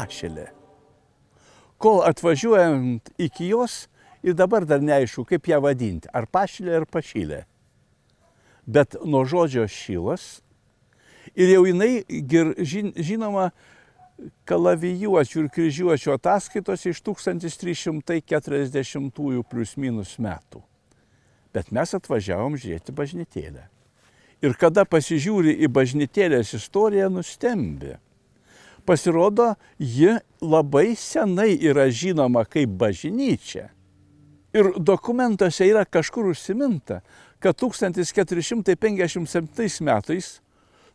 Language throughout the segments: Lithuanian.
Pašilė. Kol atvažiuojant iki jos, ir dabar dar neaišku, kaip ją vadinti, ar Pašilė, ar Pašilė. Bet nuo žodžio šilas, ir jau jinai žinoma kalavijuočių ir kryžiuočių ataskaitos iš 1340 plius minus metų. Bet mes atvažiavom žiūrėti bažnytėlę. Ir kada pasižiūri į bažnytėlės istoriją, nustembi. Pasirodo, ji labai senai yra žinoma kaip bažnyčia. Ir dokumentuose yra kažkur užsiminta, kad 1457 metais,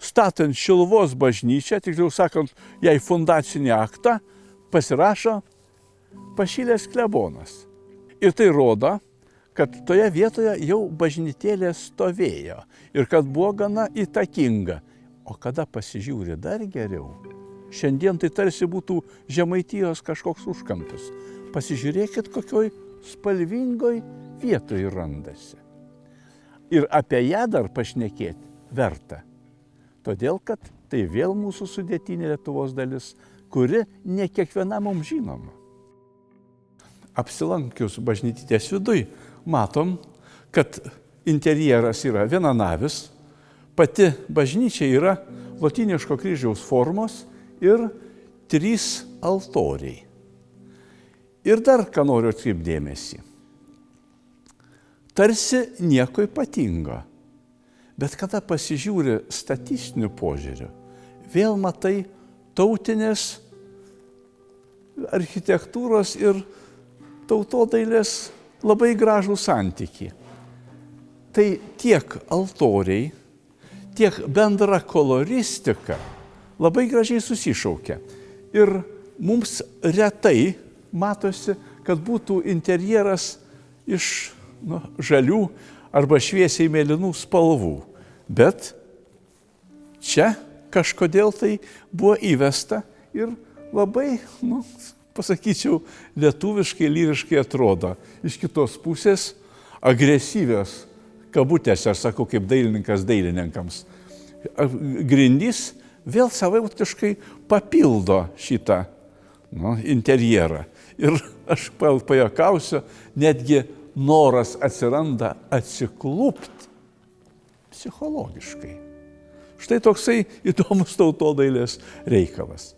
statant Šiluvos bažnyčią, tiksliau sakant, jai fundacinį aktą, pasirašo Pašilės klebonas. Ir tai rodo, kad toje vietoje jau bažnytėlė stovėjo ir kad buvo gana įtakinga. O kada pasižiūri dar geriau, šiandien tai tarsi būtų Žemaitijos kažkoks užkampis. Pasižiūrėkit, kokioj spalvingoj vietoj randasi. Ir apie ją dar pašnekėti verta. Todėl, kad tai vėl mūsų sudėtinė Lietuvos dalis, kuri ne kiekviena mums žinoma. Apsilankius bažnytės viduj, matom, kad interjeras yra vienanavis, pati bažnyčia yra lotyniško kryžiaus formos ir 3 altoriai. Ir dar ką noriu atkreipti dėmesį. Tarsi nieko ypatingo, bet kada pasižiūri statistiniu požiūriu, vėl matai tautinės architektūros ir tautodailės labai gražų santykį. Tai tiek altoriai, tiek bendra koloristika labai gražiai susišaukia. Ir mums retai matosi, kad būtų interjeras iš žalių arba šviesiai mėlynų spalvų. Bet čia kažkodėl tai buvo įvesta ir labai, pasakyčiau, lietuviškai, lyriškai atrodo. Iš kitos pusės agresyvios kabutėse, aš sakau, kaip dailininkas dailininkams. Grindys vėl savaitiškai papildo šitą interjerą. Ir aš pajuokausiu, netgi noras atsiranda atsiklūpti psichologiškai. Štai toksai įdomus tautodailės reikalas.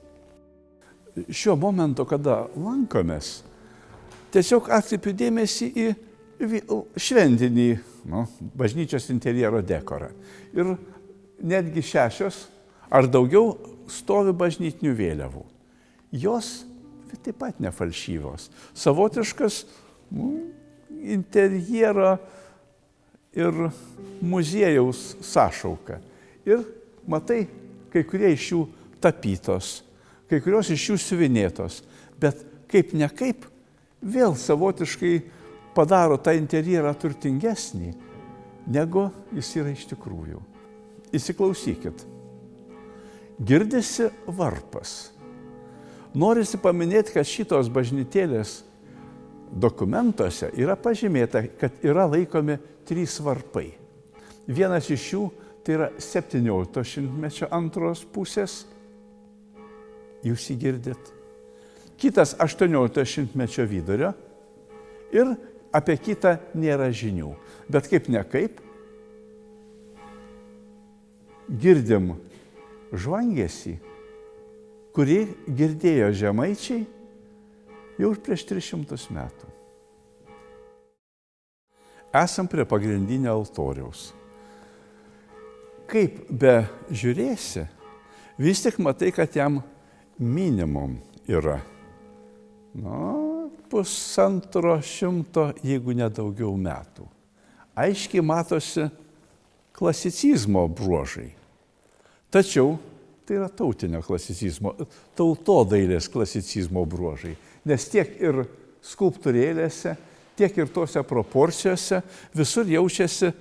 Šiuo momentu, kada lankomės, tiesiog atkreipiu dėmesį į šventinį bažnyčios interjero dekorą. Ir netgi 6 ar daugiau stovi bažnytinių vėliavų. Jos taip pat nefalšyvos. Savotiškas interjero ir muziejaus sąšauka. Ir matai, kai kurie iš jų tapytos, kai kurios iš jų siuvinėtos, bet kaip ne kaip vėl savotiškai padaro tą interjerą turtingesnį, negu jis yra iš tikrųjų. Įsiklausykit. Girdisi varpas. Norisi paminėti, kad šitos bažnytėlės dokumentuose yra pažymėta, kad yra laikomi 3 varpai. Vienas iš jų tai yra 17 šimtmečio antros pusės. Jūs jį girdit. Kitas 18 šimtmečio vidurio ir apie kitą nėra žinių. Bet kaip ne kaip, girdim žvangesį, kurį girdėjo žemaičiai jau prieš 300 metų. Esam prie pagrindinio altoriaus. Kaip be žiūrėsi, vis tik matai, kad jam minimum yra 150, jeigu ne daugiau metų. Aiškiai matosi klasicizmo bruožai. Tačiau tai yra tautinio klasicizmo, tautodailės klasicizmo bruožai. Nes tiek ir skulptūrėlėse, tiek ir tose proporcijose visur jaučiasi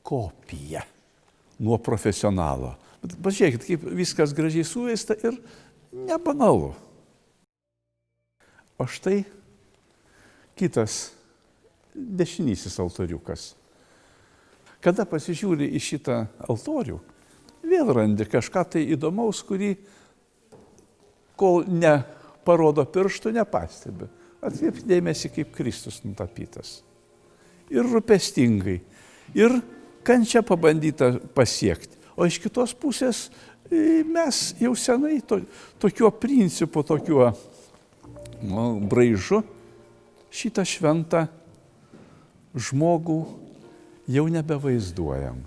kopija nuo profesionalo. Bet pažiūrėkit, kaip viskas gražiai suveista ir nebanalu. O štai kitas dešinysis altoriukas. Kada pasižiūri į šitą altorių, vėl randi kažką tai įdomaus, kol neparodo pirštų, nepastebi. Atkreipk dėmesį, kaip Kristus nutapytas. Ir rūpestingai, ir kančia pabandyta pasiekti. O iš kitos pusės mes jau senai tokiuo principu, tokiuo braižu šitą šventą žmogų jau nebevaizduojam.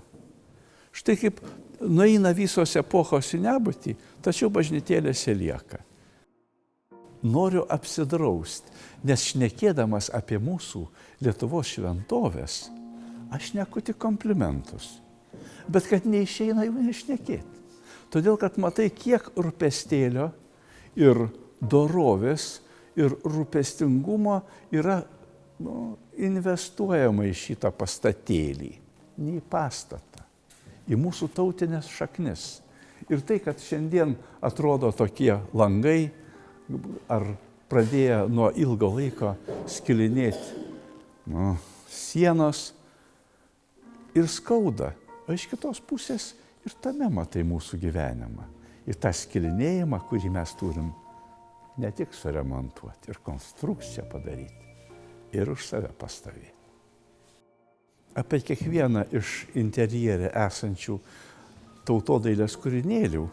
Štai kaip nueina visos epochos į nebūtį, tačiau bažnytėlėse lieka. Noriu apsidrausti, nes šnekėdamas apie mūsų Lietuvos šventovės, aš šneku tik komplimentus. Bet kad neišeina jų nešnekėti. Todėl, kad matai, kiek rūpestėlio ir dorovės ir rūpestingumo yra investuojama į šitą pastatėlį, ne į pastatą, į mūsų tautinės šaknis. Ir tai, kad šiandien atrodo tokie langai, ar pradėję nuo ilgo laiko skilinėti sienos ir skauda, o iš kitos pusės ir tame matai mūsų gyvenimą. Ir tą skilinėjimą, kurį mes turim ne tik suremontuoti, ir konstrukciją padaryti, ir už save pastovėti. Apie kiekvieną iš interjere esančių tautodailės kūrinėlių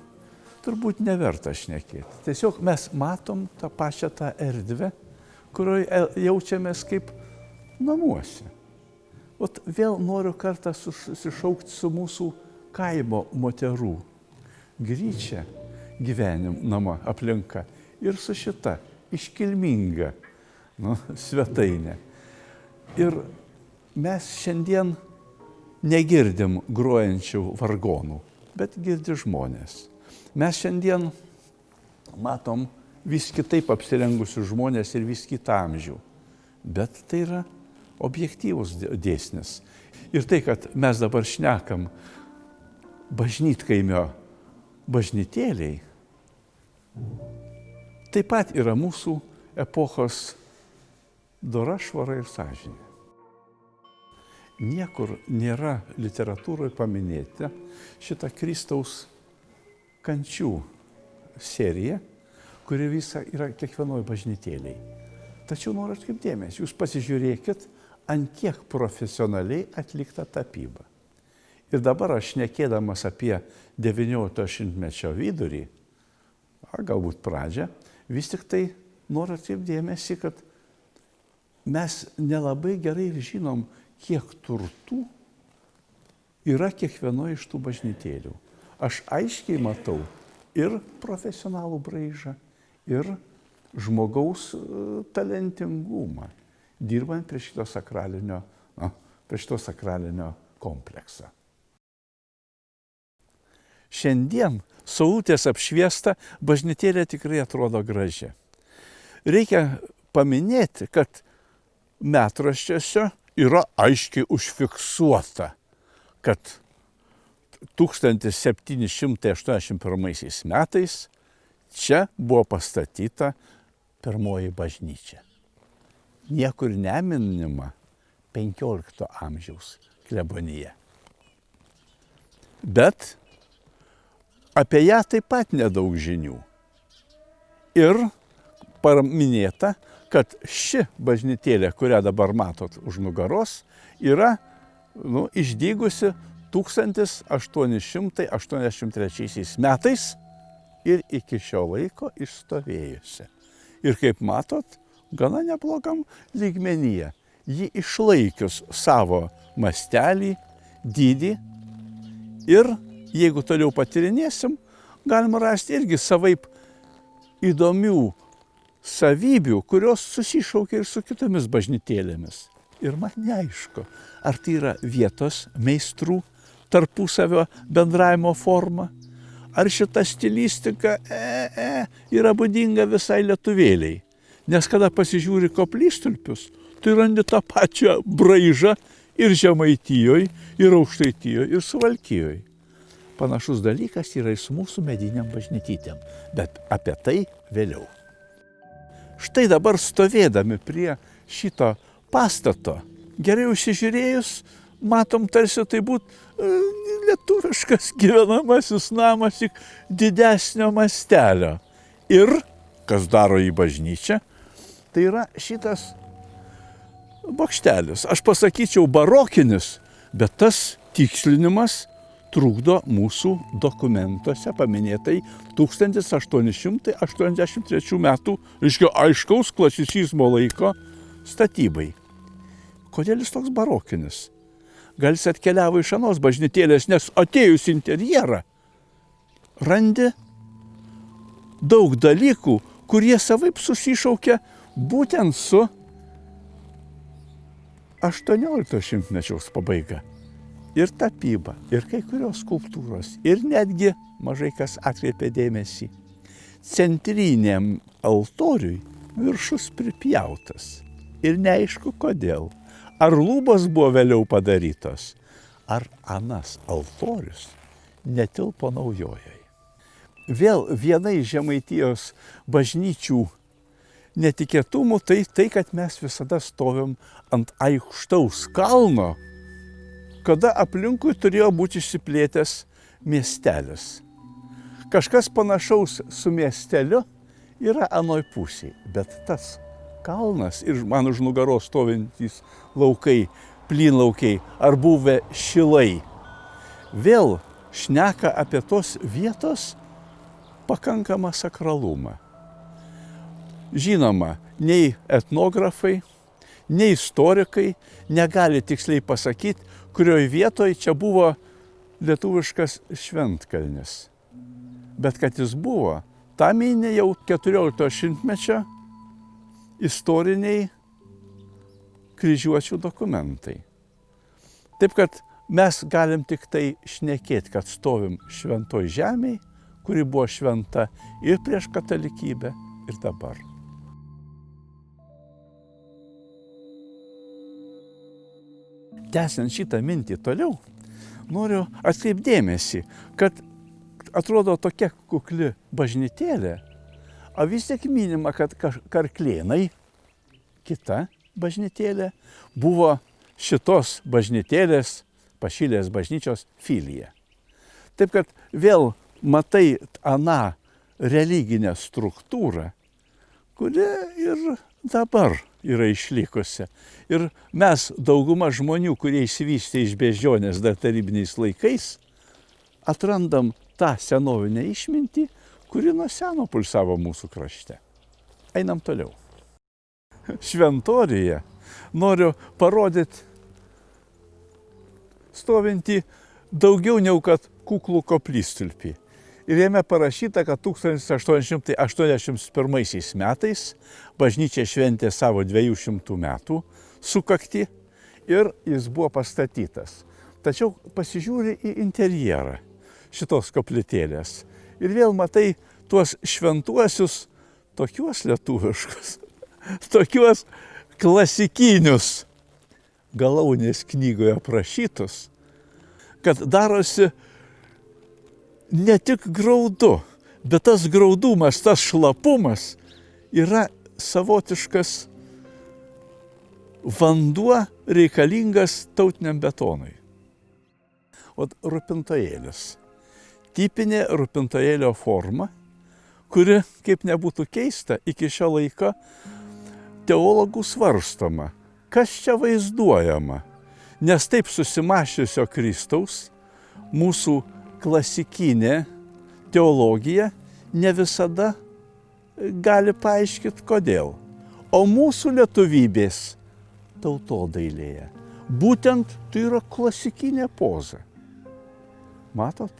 turbūt neverta šnekėti. Tiesiog mes matom tą pačią tą erdvę, kurioje jaučiamės kaip namuose. Ot vėl noriu kartą susišaukti su mūsų kaimo moterų gryčia gyvenimo aplinka ir su šita iškilminga svetainė. Ir mes šiandien negirdim grojančių vargonų, bet girdi žmonės. Mes šiandien matom vis kitaip apsirengusius žmonės ir vis kitą amžių, bet tai yra objektyvus dėsnis. Ir tai, kad mes dabar šnekam bažnytkaimio bažnytėliai, taip pat yra mūsų epochos dora, švara ir sąžinė. Niekur nėra literatūroje paminėti šitą Kristaus kančių serija, kuri visa yra kiekvienoje bažnytėliai. Tačiau noriu atkreipti dėmesį, jūs pasižiūrėkit, ant kiek profesionaliai atlikta tapyba. Ir dabar aš šnekėdamas apie 19 šimtmečio vidurį, galbūt pradžią, vis tik tai noriu atkreipti dėmesį, kad mes nelabai gerai žinom, kiek turtų yra kiekvienoje iš tų bažnytėlių. Aš aiškiai matau ir profesionalų braižą, ir žmogaus talentingumą, dirbant prie šito sakralinio kompleksą. Šiandien saulutės apšviesta bažnytėlė tikrai atrodo graži. Reikia paminėti, kad metraščiuose yra aiškiai užfiksuota, kad 1781 metais čia buvo pastatyta pirmoji bažnyčia. Niekur neminima 15 amžiaus klebonija. Bet apie ją taip pat nedaug žinių. Ir paminėta, kad ši bažnytėlė, kurią dabar matot už nugaros, yra išdygusi 1883 metais ir iki šio laiko išstovėjusi. Ir kaip matot, gana neblogam lygmenyje. Ji išlaikius savo mastelį, dydį ir jeigu toliau patyrinėsim, galima rasti irgi savaip įdomių savybių, kurios susišaukia ir su kitomis bažnytėlėmis. Ir man neaišku, ar tai yra vietos meistrų tarpusavio bendravimo forma, ar šita stilistika yra būdinga visai lietuvėliai. Nes kada pasižiūri koplytstulpius, tai randi tą pačią braižą ir Žemaitijoje, ir Aukštaitijoje, ir Suvalkijoje. Panašus dalykas yra ir su mūsų mediniam bažnytytėm, bet apie tai vėliau. Štai dabar stovėdami prie šito pastato, gerai užsižiūrėjus, matom tarsi tai būtų lietuviškas gyvenamasis namas tik didesnio mastelio. Ir kas daro į bažnyčią, tai yra šitas bokštelis. Aš pasakyčiau barokinis, bet tas tikslinimas trukdo mūsų dokumentuose paminėtai 1883 metų, aiškaus klasicizmo laiko statybai. Kodėl jis toks barokinis? Gal jis atkeliavo iš anos bažnytėlės, nes atėjus interjerą randi daug dalykų, kurie savaip susišaukia būtent su 18 šimtmečiaus pabaiga. Ir tapyba, ir kai kurios skulptūros, ir netgi mažai kas atkreipė dėmesį. Centriniam altoriui viršus pripjautas. Ir neaišku kodėl. Ar lubos buvo vėliau padarytos, ar anas altorius netilpo naujojai. Vėl viena iš Žemaitijos bažnyčių netikėtumų tai, kad mes visada stovim ant aukštaus kalno, kada aplinkui turėjo būti išsiplėtęs miestelis. Kažkas panašaus su miesteliu yra anoj pusėje, bet tas kalnas ir man už nugaros stovintys laukai, plynlaukiai ar buvę šilai, vėl šneka apie tos vietos pakankamą sakralumą. Žinoma, nei etnografai, nei istorikai negali tiksliai pasakyti, kurioje vietoje čia buvo lietuviškas šventkalnis. Bet kad jis buvo, tą mini jau 14 šimtmečio istoriniai kryžiuočių dokumentai. Taip kad mes galim tik tai šnekėti, kad stovim šventoj žemėj, kuri buvo šventa ir prieš katalikybę, ir dabar. Tęsiant šitą mintį toliau, noriu atkreipti dėmesį, kad atrodo tokia kukli bažnytėlė, o vis tiek minima, kad Karklėnai, kita bažnytėlė, buvo šitos bažnytėlės, Pašilės bažnyčios filija. Taip kad vėl matai aną religinę struktūrą, kuri ir dabar yra išlikusi. Ir mes, dauguma žmonių, kurie išsivystė iš beždžionės dar tarybiniais laikais, atrandam tą senovinę išmintį, kuri nuo seno pulsavo mūsų krašte. Einam toliau. Šventoriuje noriu parodyti stovintį daugiau negu kad kuklų koplytstulpį. Ir jame parašyta, kad 1881 metais bažnyčia šventė savo 200 metų sukaktį ir jis buvo pastatytas. Tačiau pasižiūri į interjerą šitos koplytėlės ir vėl matai tuos šventuosius, tokiuos lietuviškus, tokiuos klasikinius, Galaunės knygoje aprašytus, kad darosi ne tik graudu, bet tas graudumas, tas šlapumas yra savotiškas vanduo reikalingas tautiniam betonui. O rūpintojėlis. Tipinė rūpintojėlio forma, kuri, kaip nebūtų keista, iki šio laiko teologų svarstoma, kas čia vaizduojama. Nes taip susimašiusio Kristaus mūsų klasikinė teologija ne visada gali paaiškinti, kodėl. O mūsų lietuvybės tautodailėje būtent tai yra klasikinė poza. Matot?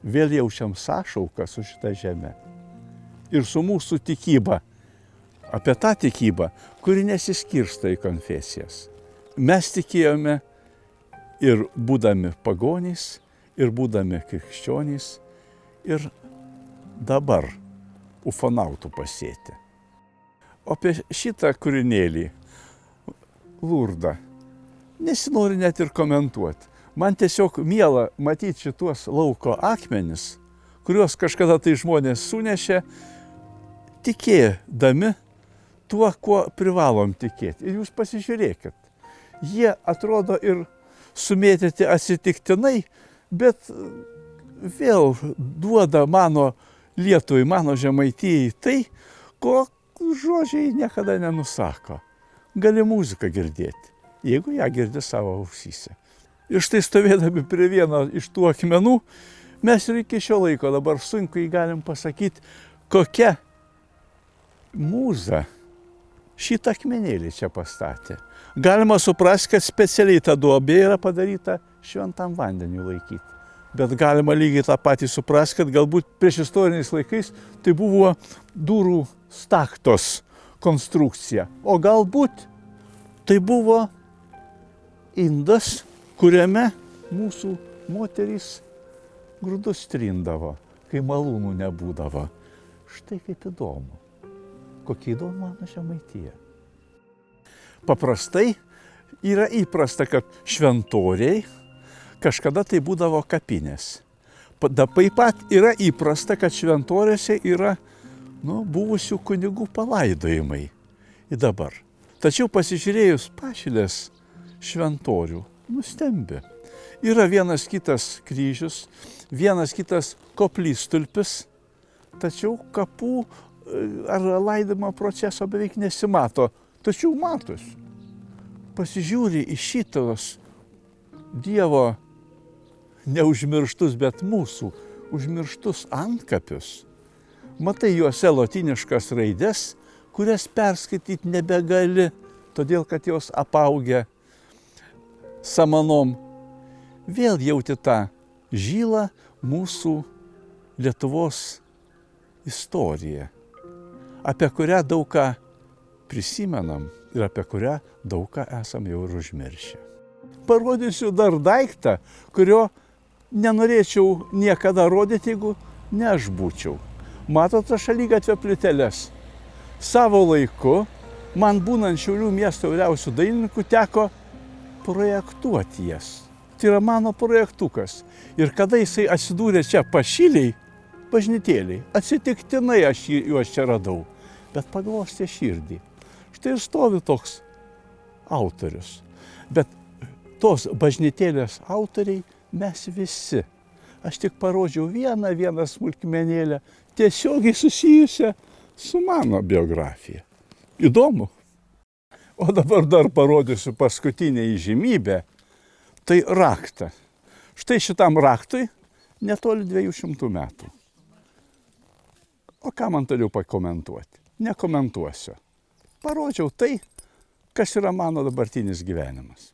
Vėl jaučiam sąšauką su šita žeme. Ir su mūsų tikyba, apie tą tikybą, kuri nesiskirsto į konfesijas. Mes tikėjome ir būdami pagonys, ir būdami krikščionys, ir dabar ufonautų pasėti. O apie šitą kūrinėlį, Lurdą, nesinori net ir komentuoti. Man tiesiog miela matyti šitos lauko akmenis, kuriuos kažkada tai žmonės sunešė, tikėdami tuo, kuo privalom tikėti. Ir jūs pasižiūrėkit, jie atrodo ir sumėtyti atsitiktinai, bet vėl duoda mano Lietuvai, mano Žemaitijai tai, ko žodžiai niekada nenusako. Gali muziką girdėti, jeigu ją girdi savo ausyse. Ir štai stovėdami prie vieno iš tų akmenų, mes ir iki šio laiko dabar sunkiai galim pasakyti, kokia mūza šitą akmenėlį čia pastatė. Galima suprasti, kad specialiai ta duobė yra padaryta šventam vandeniu laikyti. Bet galima lygiai tą patį suprasti, kad galbūt prieš istoriniais laikais tai buvo durų staktos konstrukcija. O galbūt tai buvo indas, kuriame mūsų moterys grūdus trindavo, kai malūnų nebūdavo. Štai kaip įdomu. Kokia įdomu mano Žemaitija. Paprastai yra įprasta, kad šventoriai kažkada tai būdavo kapinės. Taip pat yra įprasta, kad šventoriuose yra buvusių kunigų palaidojimai į dabar. Tačiau pasižiūrėjus Pašilės šventorių, nustembi. Yra vienas kitas kryžius, vienas kitas koplytstulpis, tačiau kapų ar laidojimo proceso beveik nesimato. Tačiau matosi. Pasižiūri į šitos Dievo neužmirštus, bet mūsų užmirštus antkapius. Matai juose lotyniškas raides, kurias perskaityti nebegali, todėl kad jos apaugę samanom. Vėl jauti tą žilą mūsų Lietuvos istoriją, apie kurią daug ką prisimenam ir apie kurią daug ką esam jau ir užmiršę. Parodysiu dar daiktą, kurio nenorėčiau niekada rodyti, jeigu ne aš būčiau. Matote šaligatvio plyteles? Savo laiku man būnant Šiaulių miesto vyriausių dailininkų teko projektuoti jas. Tai yra mano projektukas. Ir kada jisai atsidūrė čia Pašilėj, bažnytėlėj, atsitiktinai aš juos čia radau, bet paglostė širdį. Štai ir stovi toks autorius. Bet tos bažnytėlės autoriai mes visi. Aš tik parodžiau vieną smulkmenėlę, tiesiogiai susijusią su mano biografija. Įdomu. O dabar dar parodysiu paskutinę įžymybę. Tai raktą. Štai šitam raktui netoli 200 metų. O ką man toliau pakomentuoti? Nekomentuosiu. Parodžiau tai, kas yra mano dabartinis gyvenimas.